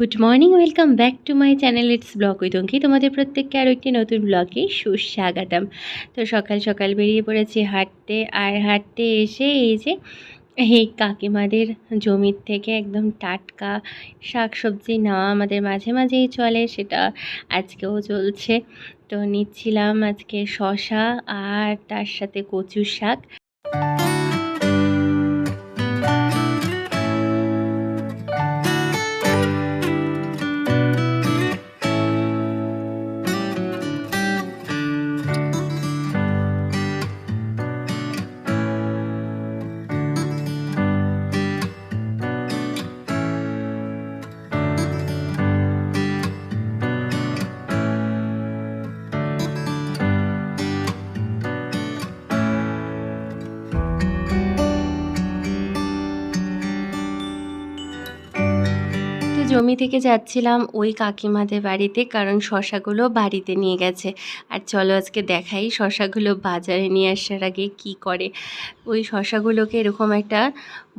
Good morning, welcome back to my channel it's blog with Anki. তোমাদের প্রত্যেককে আরও একটি নতুন ব্লগে সুস্বাগতম। তো সকাল সকাল বেরিয়ে পড়েছি হাঁটতে, আর হাঁটতে এসে এই কাকিমাদের জমির থেকে একদম টাটকা শাক সবজি নেওয়া আমাদের মাঝে মাঝেই চলে, সেটা আজকেও চলছে। তো নিচ্ছিলাম আজকে শশা আর তার সাথে কচুর শাক। জমি থেকে যাচ্ছিলাম ওই কাকিমাদের বাড়িতে, কারণ শশাগুলো বাড়িতে নিয়ে গেছে। আর চলো আজকে দেখাই শশাগুলো বাজারে নিয়ে আসার আগে কি করে। ওই শশাগুলোকে এরকম একটা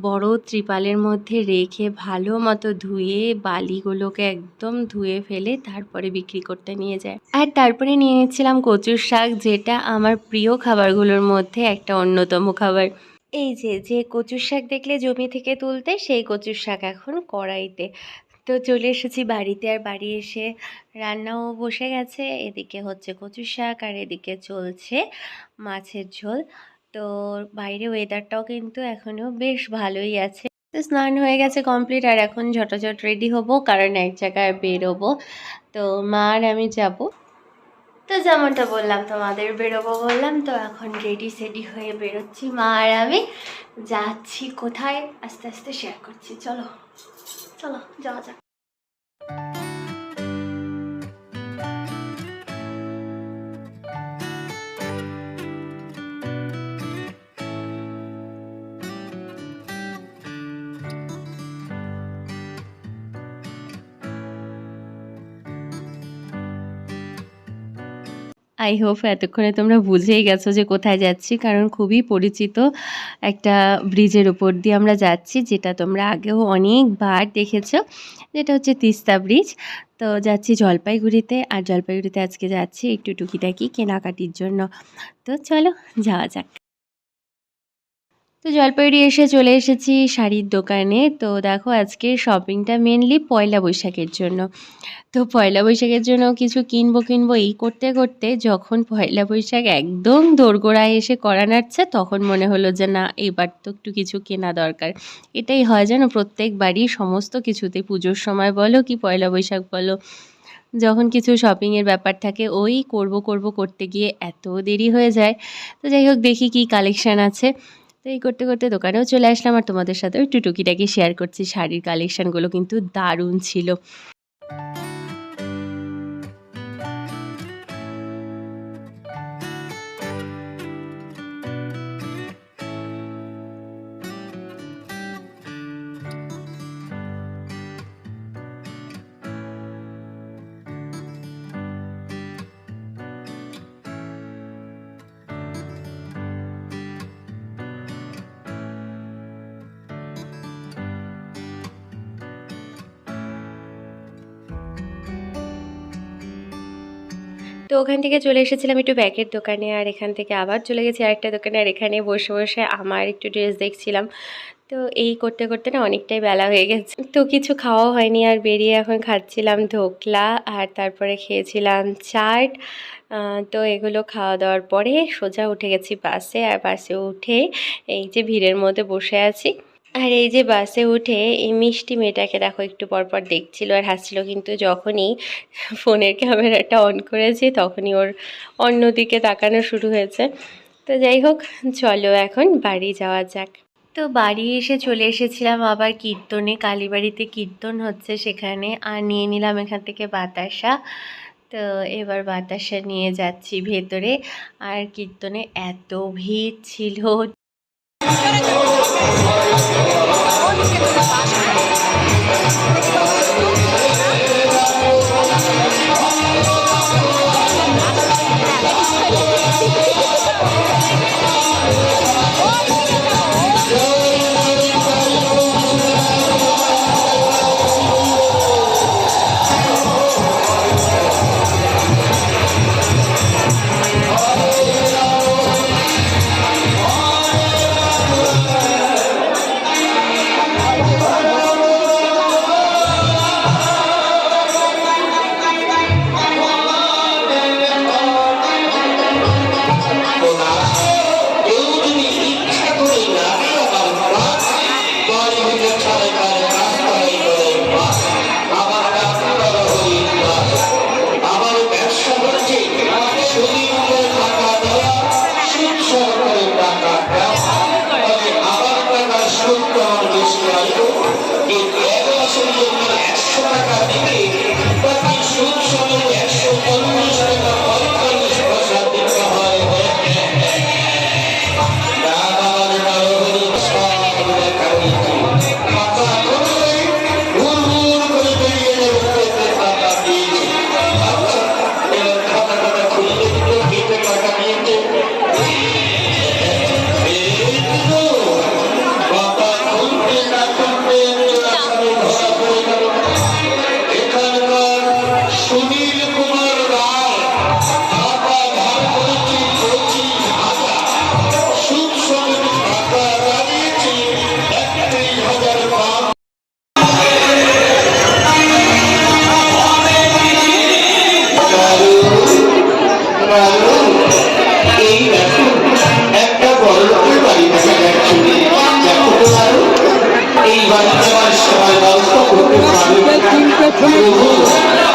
বড় ত্রিপালের মধ্যে রেখে ভালো মতো ধুয়ে বালিগুলোকে একদম ধুয়ে ফেলে তারপরে বিক্রি করতে নিয়ে যায়। আর তারপরে নিয়ে নিচ্ছিলাম কচুর শাক, যেটা আমার প্রিয় খাবারগুলোর মধ্যে একটা অন্যতম খাবার। এই যে কচুর শাক দেখলে জমি থেকে তুলতে, সেই কচুর শাক এখন কড়াইতে। তো চলে এসেছি বাড়িতে, আর বাড়ি এসে রান্নাও বসে গেছে। এদিকে হচ্ছে কচুর শাক আর এদিকে চলছে মাছের ঝোল। তো বাইরে ওয়েদারটাও কিন্তু এখনও বেশ ভালোই আছে। তো স্নান হয়ে গেছে কমপ্লিট, আর এখন ঝটাঝট রেডি হব, কারণ এক জায়গায় বেরোবো। তো মা আর আমি যাব। তো যেমনটা বললাম তোমাদের, বেরোবো বললাম, তো এখন রেডি সেডি হয়ে বেরোচ্ছি মা আর আমি। যাচ্ছি কোথায় আস্তে আস্তে শেয়ার করছি। চলো চলো যাওয়া যাক। আই হোপ এতক্ষণে তোমরা বুঝেই গেছো যে কোথায় যাচ্ছি, কারণ খুবই পরিচিত একটা ব্রিজের উপর দিয়ে আমরা যাচ্ছি, যেটা তোমরা আগেও অনেকবার দেখেছো, যেটা হচ্ছে তিস্তা ব্রিজ। তো যাচ্ছি জলপাইগুড়িতে, আর জলপাইগুড়িতে আজকে যাচ্ছি একটু টুকিটাকি কেনাকাটির জন্য। তো চলো যাওয়া যাক। তো জলপাইগুড়ি এসে চলে এসেছি শাড়ির দোকানে। তো দেখো আজকে শপিংটা মেনলি পয়লা বৈশাখের জন্য। তো পয়লা বৈশাখের জন্য কিছু কিনবো এই করতে করতে যখন পয়লা বৈশাখ একদম দোরগোড়ায় এসে কড়া নাড়ছে, তখন মনে হলো যে না, এবার তো একটু কিছু কেনা দরকার। এটাই হয় যেন প্রত্যেকবারই সমস্ত কিছুতে, পুজোর সময় বলো কি পয়লা বৈশাখ বলো, যখন কিছু শপিংয়ের ব্যাপার থাকে, ওই করব করতে গিয়ে এত দেরি হয়ে যায়। তো যাই হোক, দেখি কি কালেকশান আছে। তো এই করতে করতে দোকানেও চলে আসলাম, আর তোমাদের সাথেও একটু টুকিটাকি শেয়ার করছি। শাড়ির কালেকশানগুলো কিন্তু দারুণ ছিল। তো ওখান থেকে চলে এসেছিলাম একটু ব্যাগের দোকানে, আর এখান থেকে আবার চলে গেছি আরেকটা দোকানে, আর এখানে বসে বসে আমার একটু ড্রেস দেখছিলাম। তো এই করতে করতে না অনেকটাই বেলা হয়ে গেছে, তো কিছু খাওয়া হয়নি, আর বেরিয়ে এখন খাচ্ছিলাম ধোকলা, আর তারপরে খেয়েছিলাম চাট। তো এগুলো খাওয়া দাওয়ার পরে সোজা উঠে গেছি বাসে, আর বাসে উঠে এই যে ভিড়ের মধ্যে বসে আছি। আর এই যে বাসে উঠে এই মিষ্টি মেয়েটাকে দেখো একটু পরপর দেখছিল আর হাসছিল, কিন্তু যখনই ফোনের ক্যামেরাটা অন করেছি তখনই ওর অন্যদিকে তাকানো শুরু হয়েছে। তো যাই হোক, চলো এখন বাড়ি যাওয়া যাক। তো বাড়ি এসে চলে এসেছিলাম আবার কীর্তনে, কালীবাড়িতে কীর্তন হচ্ছে সেখানে, আর নিয়ে নিলাম এখান থেকে বাতাসা। তো এবার বাতাসা নিয়ে যাচ্ছি ভেতরে, আর কীর্তনে এত ভিড় ছিল।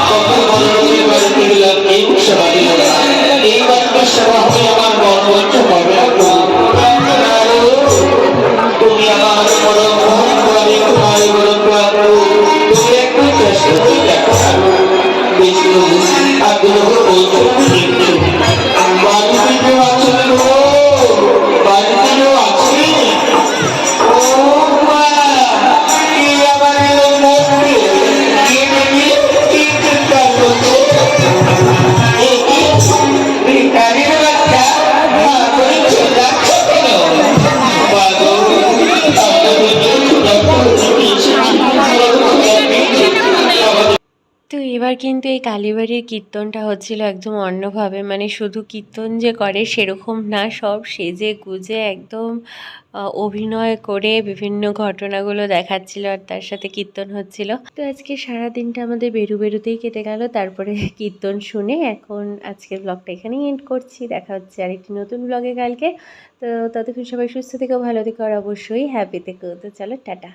কত বড় লোকের বাড়িতে গেলাম, কেউ সেবা দিল না। এই বাড়িতে সেবা হলে আমার মন বন্ধ হবে না গো। তুমি আমার বড় মন করে তোমার বড় প্রাণ, তুমি একটু চেষ্টা করে দেখো বিষ্ণু আগ্রহ বলছো কিন্তু বাড়িতে কেউ আছে গো, বাড়িতে কেউ আছে? ও মা, কি আমার মনকে কি দেখি কি চিন্তা করছে? এই কি ভিখারির বাচ্চা মা বলছে যাচ্ছে কেন? মা গো, তো এবার কিন্তু এই কালীবাড়ির কীর্তনটা হচ্ছিল একদম অন্যভাবে, মানে শুধু কীর্তন যে করে সেরকম না, সব সেজে গুজে একদম অভিনয় করে বিভিন্ন ঘটনাগুলো দেখাচ্ছিল আর তার সাথে কীর্তন হচ্ছিল। তো আজকে সারা দিনটা আমাদের বেরুতেই কেটে গেল, তারপরে কীর্তন শুনে এখন আজকের ব্লগটা এখানেই এন্ড করছি। দেখা হচ্ছে আরেকটি নতুন ব্লগে কালকে। তো ততক্ষণ সবাই সুস্থ থেকো, ভালো থেকো আর অবশ্যই হ্যাপি থেকো। তো চলো টাটা।